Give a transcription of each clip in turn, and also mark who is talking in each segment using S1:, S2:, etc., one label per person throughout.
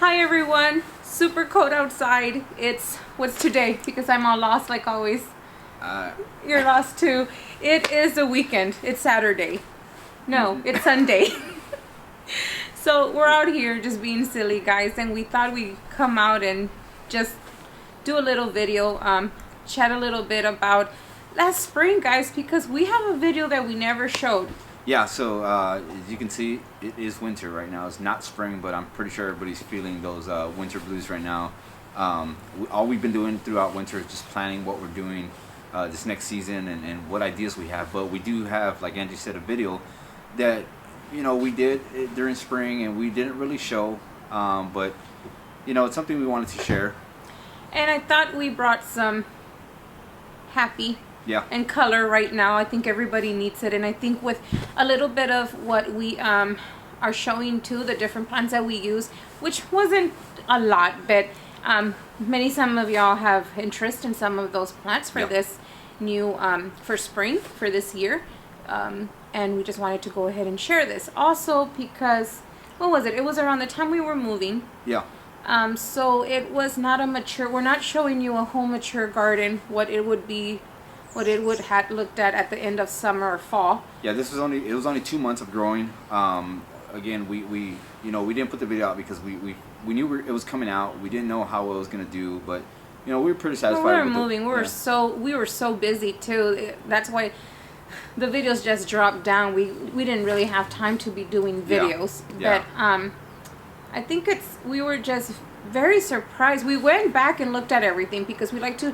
S1: Hi everyone, super cold outside. What's today? Because I'm all lost like always. You're lost too. It is the weekend. It's Saturday. No, it's Sunday. So we're out here just being silly guys, and we thought we'd come out and just do a little video, chat a little bit about last spring guys, because we have a video that we never showed.
S2: Yeah, so as you can see, it is winter right now. It's not spring, but I'm pretty sure everybody's feeling those winter blues right now. All we've been doing throughout winter is just planning what we're doing this next season and what ideas we have. But we do have, like Angie said, a video that, you know, we did during spring and we didn't really show. But, you know, it's something we wanted to share.
S1: And I thought we brought some happy and color right now. I think everybody needs it, and I think with a little bit of what we are showing too, the different plants that we use, which wasn't a lot, but some of y'all have interest in some of those plants for this new for spring for this year, and we just wanted to go ahead and share this also because what was it? It was around the time we were moving. So it was not a mature. We're not showing you a whole mature garden. What it would have looked at the end of summer or fall. Yeah,
S2: it was only 2 months of growing. Again, we didn't put the video out because we knew it was coming out. We didn't know how it was gonna do, but you know, we were pretty satisfied.
S1: Well, we were moving. We were so busy too. That's why the videos just dropped down. We didn't really have time to be doing videos. But I think we were just very surprised. We went back and looked at everything because we like to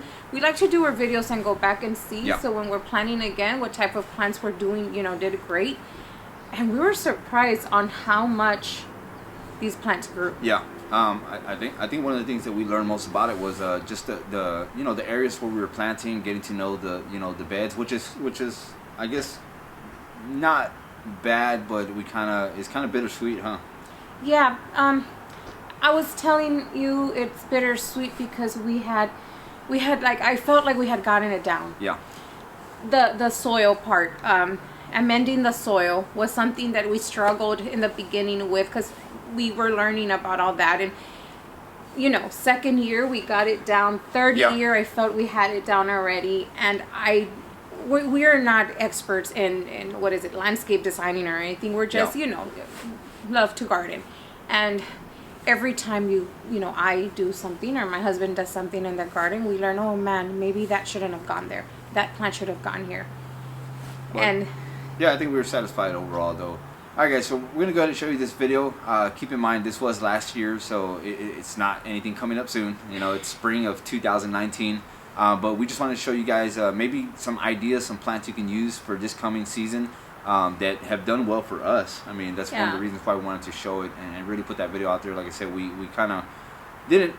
S1: do our videos and go back and see. So when we're planning again what type of plants we're doing, did great. And we were surprised on how much these plants grew.
S2: I think one of the things that we learned most about it was just the areas where we were planting, getting to know the beds, which is I guess not bad, but it's kind of bittersweet, huh?
S1: Yeah, I was telling you it's bittersweet because we had like, I felt like we had gotten it down. The soil part, amending the soil was something that we struggled in the beginning with because we were learning about all that, and second year we got it down. Third year I felt we had it down already, and we are not experts in what is it, landscape designing or anything. We're just love to garden, and every time I do something or my husband does something in the garden, we learn, oh man, maybe that shouldn't have gone there, that plant should have gone here. And
S2: I think we were satisfied overall though. Alright guys, so we're gonna go ahead and show you this video. Keep in mind this was last year, so it's not anything coming up soon. It's spring of 2019. But we just want to show you guys maybe some ideas, some plants you can use for this coming season that have done well for us. I mean, that's one of the reasons why we wanted to show it and really put that video out there. Like I said, we kind of didn't,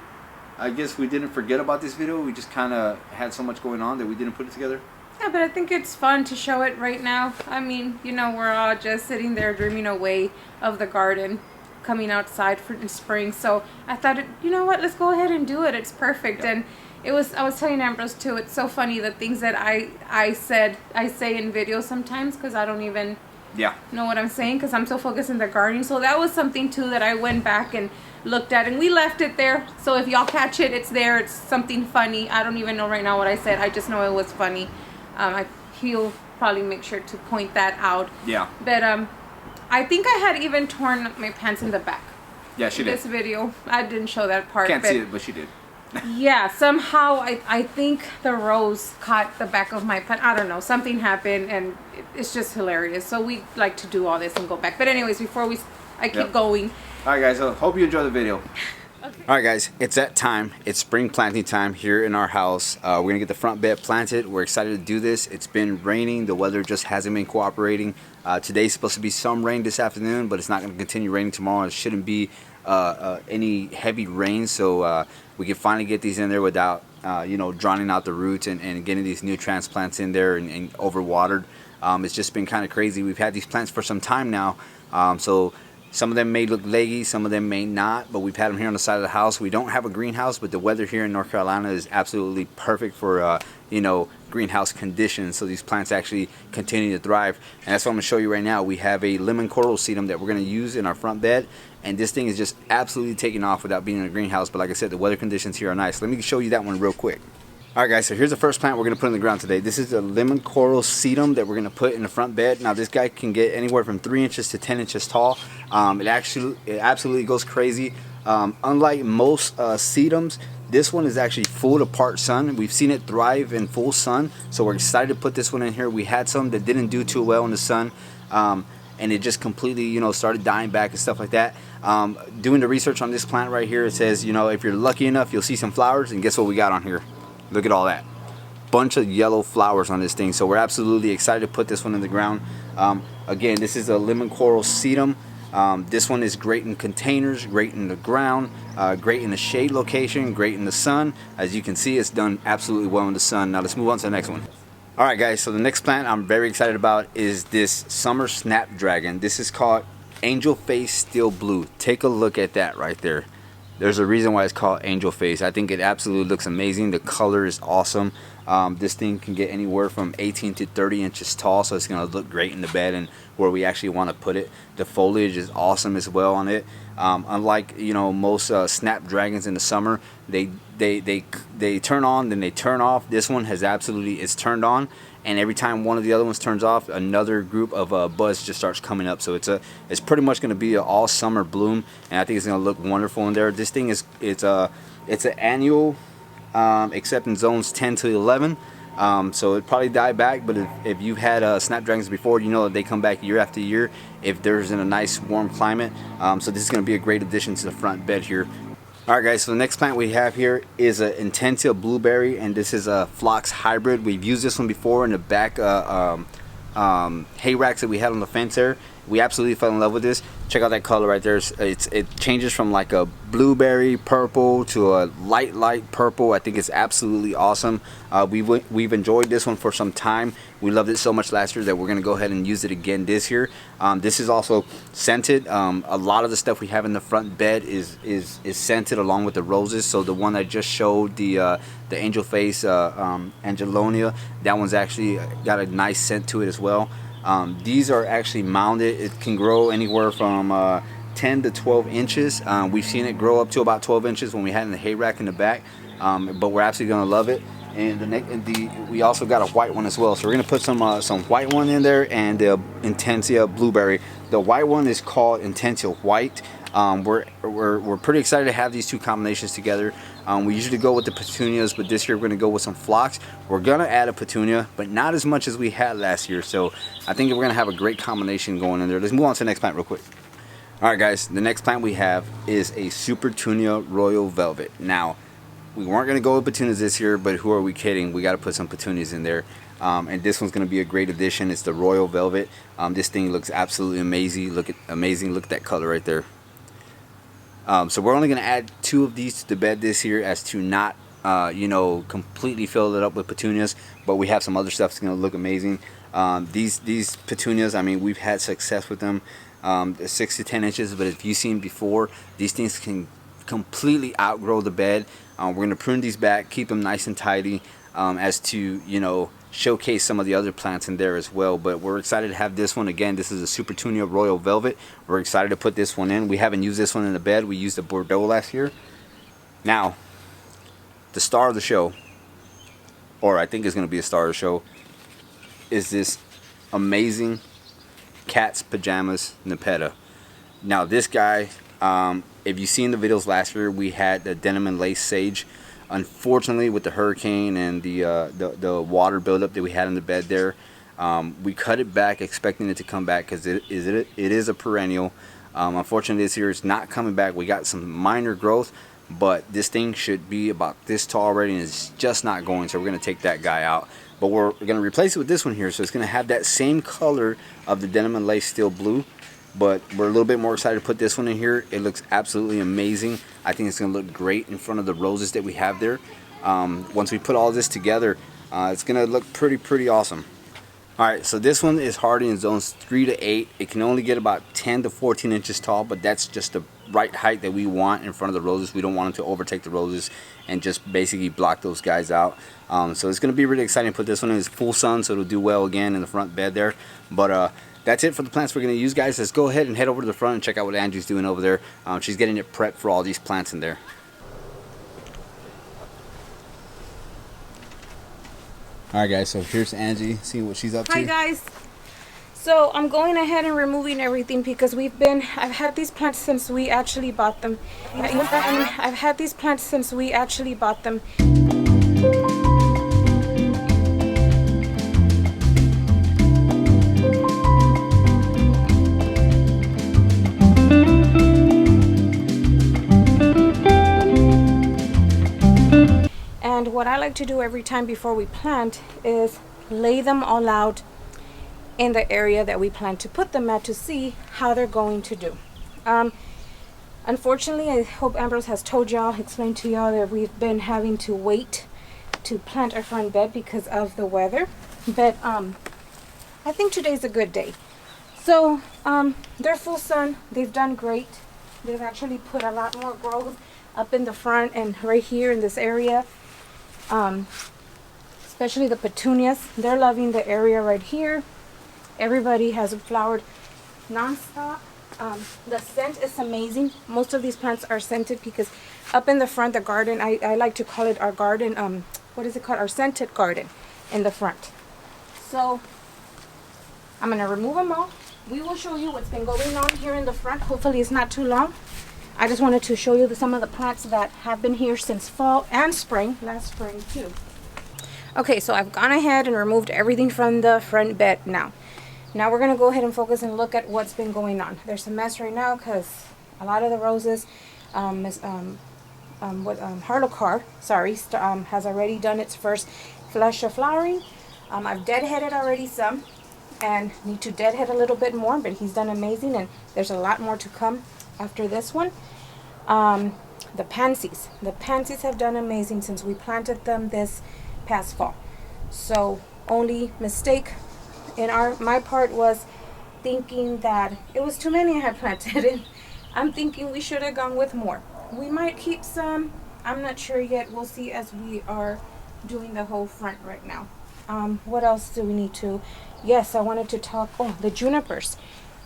S2: I guess we didn't forget about this video. We just kind of had so much going on that we didn't put it together.
S1: Yeah, but I think it's fun to show it right now. I mean, we're all just sitting there dreaming away of the garden coming outside for the spring. So I thought, you know what, let's go ahead and do it. It's perfect. And I was telling Ambrose too, it's so funny the things that I say in videos sometimes because I don't even know what I'm saying because I'm so focused in the gardening. So that was something too that I went back and looked at, and we left it there. So if y'all catch it, it's there. It's something funny. I don't even know right now what I said. I just know it was funny. He'll probably make sure to point that out. But I think I had even torn my pants in the back.
S2: Yeah, she did.
S1: This video, I didn't show that part.
S2: Can't see it, but she did.
S1: Yeah, somehow I think the rose caught the back of my pant. I don't know, something happened, and it's just hilarious. So we like to do all this and go back. But anyways, before I keep going.
S2: All right, guys. So hope you enjoy the video. Okay. All right, guys. It's that time. It's spring planting time here in our house. We're gonna get the front bed planted. We're excited to do this. It's been raining. The weather just hasn't been cooperating. Today's supposed to be some rain this afternoon, but it's not gonna continue raining tomorrow. It shouldn't be any heavy rain, so we can finally get these in there without drowning out the roots and getting these new transplants in there and overwatered. It's just been kind of crazy. We've had these plants for some time now, so some of them may look leggy, some of them may not, but we've had them here on the side of the house. We don't have a greenhouse, but the weather here in North Carolina is absolutely perfect for greenhouse conditions, so these plants actually continue to thrive. And that's what I'm going to show you right now. We have a lemon coral sedum that we're going to use in our front bed, and this thing is just absolutely taking off without being in a greenhouse. But like I said, the weather conditions here are nice. Let me show you that one real quick. Alright guys, so here's the first plant we're going to put in the ground today. This is a lemon coral sedum that we're going to put in the front bed. Now this guy can get anywhere from 3 inches to 10 inches tall. It absolutely goes crazy. Unlike most sedums, this one is actually full to part sun. We've seen it thrive in full sun, so we're excited to put this one in here. We had some that didn't do too well in the sun, and it just completely, you know, started dying back and stuff like that. Doing the research on this plant right here, it says, you know, if you're lucky enough, you'll see some flowers, and guess what we got on here? Look at all that. Bunch of yellow flowers on this thing. So we're absolutely excited to put this one in the ground. Again, this is a lemon coral sedum. This one is great in containers, great in the ground, great in the shade location, great in the sun. As you can see, it's done absolutely well in the sun. Now let's move on to the next one. Alright guys, so the next plant I'm very excited about is this summer snapdragon. This is called Angel Face Steel Blue. Take a look at that right there. There's a reason why it's called Angel Face. I think it absolutely looks amazing. The color is awesome. This thing can get anywhere from 18 to 30 inches tall, so it's going to look great in the bed and where we actually want to put it. The foliage is awesome as well on it. Unlike, you know, most snapdragons in the summer, they turn on, then they turn off. This one has absolutely, it's turned on, and every time one of the other ones turns off, another group of buds just starts coming up. So it's pretty much going to be an all summer bloom, and I think it's going to look wonderful in there. This thing is it's an annual, except in zones 10 to 11. So it'd probably die back, but if you've had snapdragons before, you know that they come back year after year if there's in a nice warm climate. So this is going to be a great addition to the front bed here. Alright guys, so the next plant we have here is an Intensia blueberry, and this is a Phlox hybrid. We've used this one before in the back hay racks that we had on the fence there. We absolutely fell in love with this. Check out that color right there. It changes from like a blueberry purple to a light purple. I think it's absolutely awesome. We've enjoyed this one for some time. We loved it so much last year that we're going to go ahead and use it again this year. This is also scented. A lot of the stuff we have in the front bed is scented along with the roses. So the one I just showed, the Angel Face Angelonia, that one's actually got a nice scent to it as well. These are actually mounded. It can grow anywhere from 10 to 12 inches. We've seen it grow up to about 12 inches when we had it in the hay rack in the back, but we're absolutely going to love it. And we also got a white one as well. So we're going to put some white one in there and the Intensia blueberry. The white one is called Intensia White. We're pretty excited to have these two combinations together. We usually go with the petunias, but this year we're going to go with some phlox. We're going to add a petunia, but not as much as we had last year. So I think we're going to have a great combination going in there. Let's move on to the next plant real quick. Alright guys, the next plant we have is a Supertunia Royal Velvet. Now, we weren't going to go with petunias this year, but who are we kidding? We got to put some petunias in there. And this one's going to be a great addition. It's the Royal Velvet. This thing looks absolutely amazing. Look at that color right there. So we're only going to add 2 of these to the bed this year as to not, you know, completely fill it up with petunias. But we have some other stuff that's going to look amazing. These petunias, I mean, we've had success with them. 6 to 10 inches, but if you've seen before, these things can completely outgrow the bed. We're going to prune these back, keep them nice and tidy, as to, you know, showcase some of the other plants in there as well. But we're excited to have this one. Again, this is a Supertunia Royal Velvet. We're excited to put this one in. We haven't used this one in the bed. We used the Bordeaux last year. Now, the star of the show, or I think it's going to be a star of the show, is this amazing Cat's Pajamas Nepeta. Now this guy, if you've seen the videos last year, we had the Denim and Lace Sage. Unfortunately, with the hurricane and the water buildup that we had in the bed there, we cut it back expecting it to come back because it is a perennial. Unfortunately, this year it's not coming back. We got some minor growth, but this thing should be about this tall already, and it's just not going. So we're going to take that guy out. But we're going to replace it with this one here. So it's going to have that same color of the Denim and Lace Steel Blue. But we're a little bit more excited to put this one in here. It looks absolutely amazing. I think it's going to look great in front of the roses that we have there. Once we put all this together, it's going to look pretty awesome. Alright, so this one is hardy in zones 3 to 8. It can only get about 10 to 14 inches tall, but that's just the right height that we want in front of the roses. We don't want them to overtake the roses and just basically block those guys out. So it's going to be really exciting to put this one in. It's full sun, so it'll do well again in the front bed there. But that's it for the plants we're going to use, guys. Let's go ahead and head over to the front and check out what Angie's doing over there. She's getting it prepped for all these plants in there. Alright guys, so here's Angie, seeing what she's up to.
S1: Hi guys. So I'm going ahead and removing everything because I've had these plants since we actually bought them. I've had these plants since we actually bought them. And what I like to do every time before we plant is lay them all out in the area that we plan to put them at to see how they're going to do. Unfortunately, I hope Ambrose has told y'all, explained to y'all that we've been having to wait to plant our front bed because of the weather. But I think today's a good day. So they're full sun. They've done great. They've actually put a lot more growth up in the front and right here in this area. Especially the petunias. They're loving the area right here. Everybody has flowered non-stop. The scent is amazing. Most of these plants are scented because up in the front, the garden, I like to call it our garden, what is it called? Our scented garden in the front. So I'm going to remove them all. We will show you what's been going on here in the front. Hopefully it's not too long. I just wanted to show you some of the plants that have been here since fall and spring, last spring too. Okay, so I've gone ahead and removed everything from the front bed now. Now we're going to go ahead and focus and look at what's been going on. There's a mess right now because a lot of the roses, Harlocar, has already done its first flush of flowering. I've deadheaded already some and need to deadhead a little bit more, but he's done amazing and there's a lot more to come after this one. The pansies have done amazing since we planted them this past fall. So only mistake in my part was thinking that it was too many I had planted, and I'm thinking we should have gone with more. We might keep some, I'm not sure yet. We'll see as we are doing the whole front right now. What else do we need to? Yes, I wanted to talk, the junipers.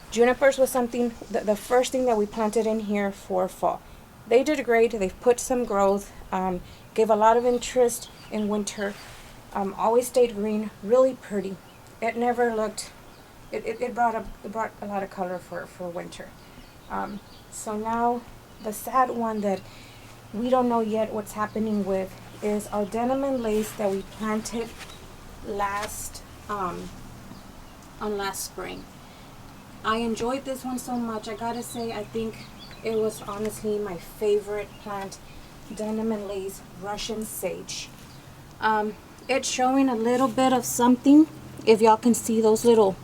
S1: Junipers was something, the first thing that we planted in here for fall. They did great. They've put some growth, gave a lot of interest in winter, always stayed green, really pretty. It never looked, it brought a lot of color for winter. So now the sad one that we don't know yet what's happening with is our denim and lace that we planted last spring. I enjoyed this one so much. I gotta say, I think it was honestly my favorite plant, denim and lace Russian sage. It's showing a little bit of something. If y'all can see those little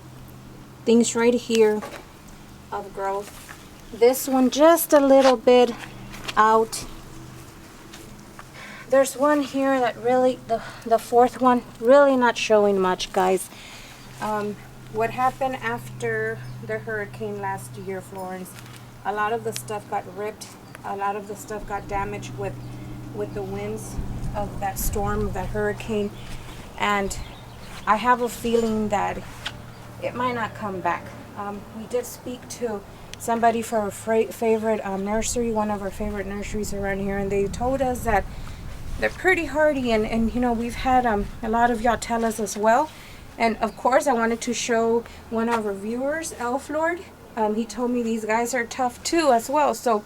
S1: things right here of growth. This one just a little bit out. There's one here that really, the fourth one, really not showing much, guys. What happened after the hurricane last year, Florence, a lot of the stuff got ripped. A lot of the stuff got damaged with the winds of that storm, of that hurricane. And I have a feeling that it might not come back. We did speak to somebody for our favorite nursery, one of our favorite nurseries around here, and they told us that they're pretty hardy, and you know, we've had a lot of y'all tell us as well. And of course I wanted to show one of our viewers, Elf Lord. He told me these guys are tough too as well. So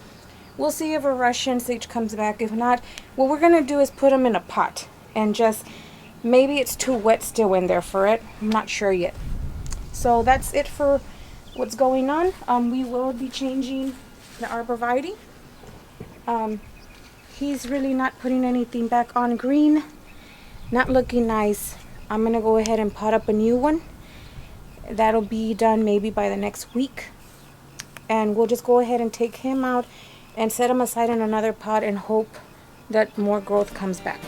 S1: we'll see if a Russian sage comes back. If not, what we're gonna do is put them in a pot and just, maybe it's too wet still in there for it. I'm not sure yet. So that's it for what's going on. We will be changing the arborvitae. He's really not putting anything back on green. Not looking nice. I'm going to go ahead and pot up a new one. That'll be done maybe by the next week. And we'll just go ahead and take him out and set him aside in another pot and hope that more growth comes back.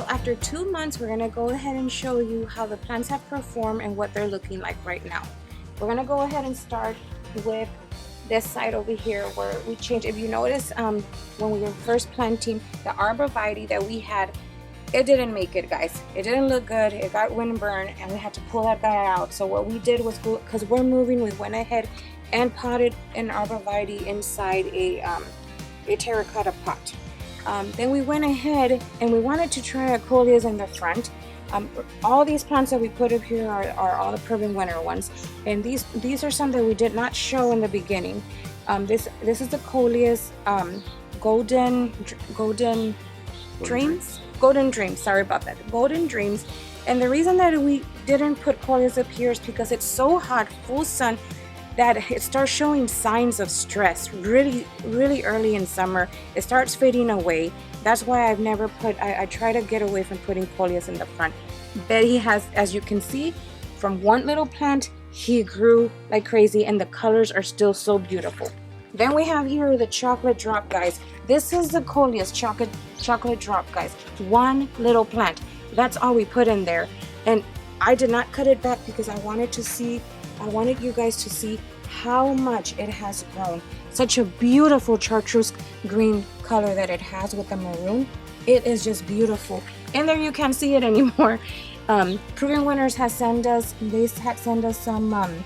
S1: So after 2 months, we're gonna go ahead and show you how the plants have performed and what they're looking like right now. We're gonna go ahead and start with this side over here where we changed. If you notice, when we were first planting, the arborvitae that we had, it didn't make it, guys. It didn't look good. It got windburn and we had to pull that guy out. So what we did was, because we're moving, we went ahead and potted an arborvitae inside a terracotta pot. Then we went ahead and we wanted to try coleus in the front. All these plants that we put up here are all the Proven winter ones, and these are some that we did not show in the beginning. This is the coleus golden dreams. Sorry about that, golden dreams. And the reason that we didn't put coleus up here is because it's so hot, full sun, that it starts showing signs of stress really early in summer. It starts fading away. That's why I've never put, I try to get away from putting coleus in the front. Betty has, as you can see, from one little plant, he grew like crazy and the colors are still so beautiful. Then we have here the chocolate drop, guys. This is the coleus chocolate drop, guys. One little plant. That's all we put in there. And I did not cut it back because I wanted you guys to see how much it has grown. Such a beautiful chartreuse green color that it has with the maroon. It is just beautiful. And there you can't see it anymore. Proven Winners has sent us, some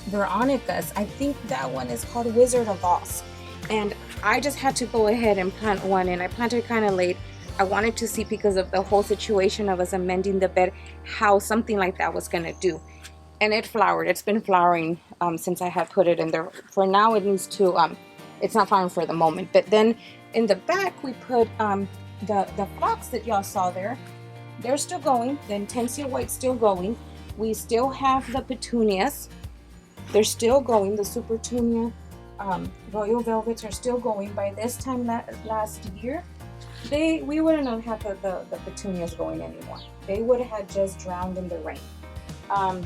S1: Veronicas. I think that one is called Wizard of Oz. And I just had to go ahead and plant one, and I planted kind of late. I wanted to see, because of the whole situation of us amending the bed, how something like that was gonna do. And it flowered. It's been flowering since I had put it in there. For now, it needs to, it's not flowering for the moment. But then in the back, we put the phlox that y'all saw there. They're still going. The Intensia White's still going. We still have the petunias. They're still going. The Supertunia Royal Velvets are still going. By this time last year, we wouldn't have had the petunias going anymore. They would have just drowned in the rain.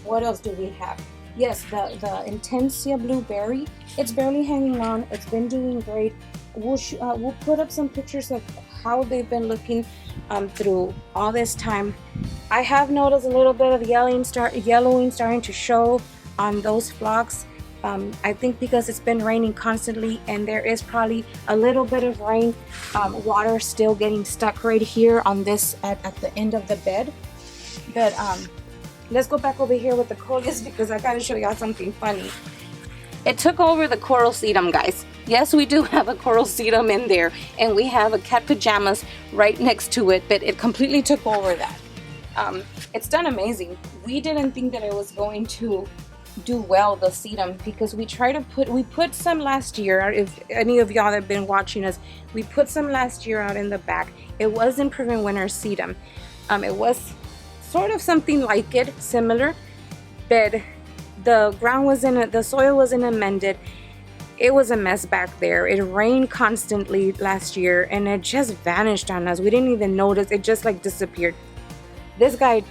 S1: What else do we have? Yes, the Intensia Blueberry. It's barely hanging on. It's been doing great. We'll put up some pictures of how they've been looking through all this time. I have noticed a little bit of yellowing starting to show on those phlox. I think because it's been raining constantly and there is probably a little bit of rain, water still getting stuck right here on this at the end of the bed. But let's go back over here with the coleus because I gotta show y'all something funny. It took over the coral sedum, guys. Yes, we do have a coral sedum in there, and we have a cat pajamas right next to it, but it completely took over that. It's done amazing. We didn't think that it was going to do well, the sedum, because we put some last year. If any of y'all have been watching us, we put some last year out in the back. It wasn't Proven Winter sedum. It was sort of something like it, similar, but the soil wasn't amended. It was a mess back there. It rained constantly last year and it just vanished on us. We didn't even notice. It just like disappeared. This guy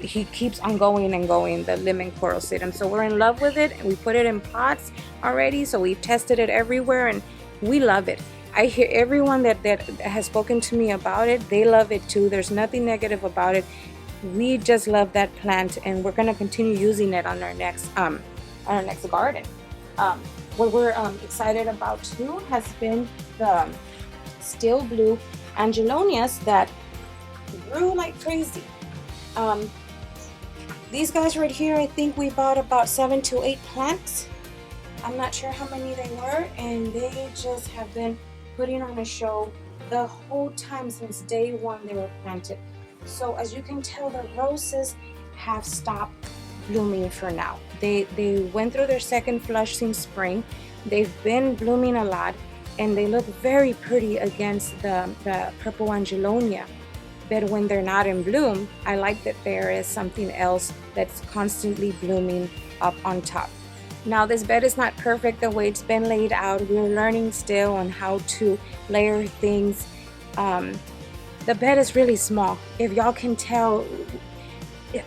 S1: he keeps on going and going, the lemon coral sedum. So we're in love with it, and we put it in pots already. So we've tested it everywhere and we love it. I hear everyone that has spoken to me about it, they love it too. There's nothing negative about it. We just love that plant, and we're gonna continue using it on our next garden. What we're excited about too has been the steel blue angelonias that grew like crazy. These guys right here, I think we bought about 7 to 8 plants. I'm not sure how many they were, and they just have been putting on a show the whole time since day one they were planted. So as you can tell, the roses have stopped blooming for now. They went through their second flush since spring. They've been blooming a lot, and they look very pretty against the purple angelonia. But when they're not in bloom, I like that there is something else that's constantly blooming up on top. Now this bed is not perfect the way it's been laid out. We're learning still on how to layer things. The bed is really small. If y'all can tell,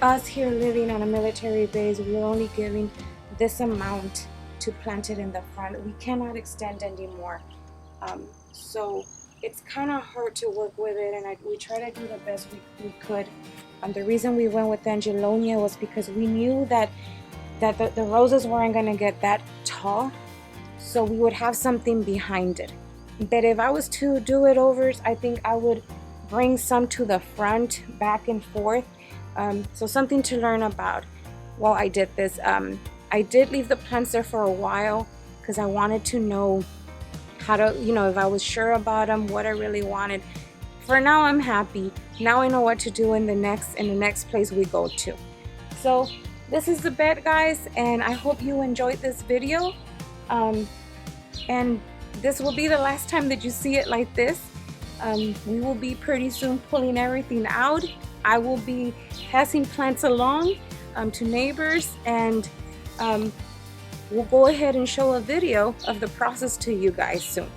S1: us here living on a military base, we're only giving this amount to plant it in the front. We cannot extend anymore. So it's kind of hard to work with it, and we try to do the best we could. The reason we went with Angelonia was because we knew that the roses weren't going to get that tall, so we would have something behind it. But if I was to do it over, I think I would bring some to the front, back and forth. So something to learn about while I did this. I did leave the plants there for a while because I wanted to know how to, if I was sure about them, what I really wanted. For now, I'm happy. Now I know what to do in the next place we go to. So this is the bed, guys, and I hope you enjoyed this video. And this will be the last time that you see it like this. We will be pretty soon pulling everything out. I will be passing plants along to neighbors, and we'll go ahead and show a video of the process to you guys soon.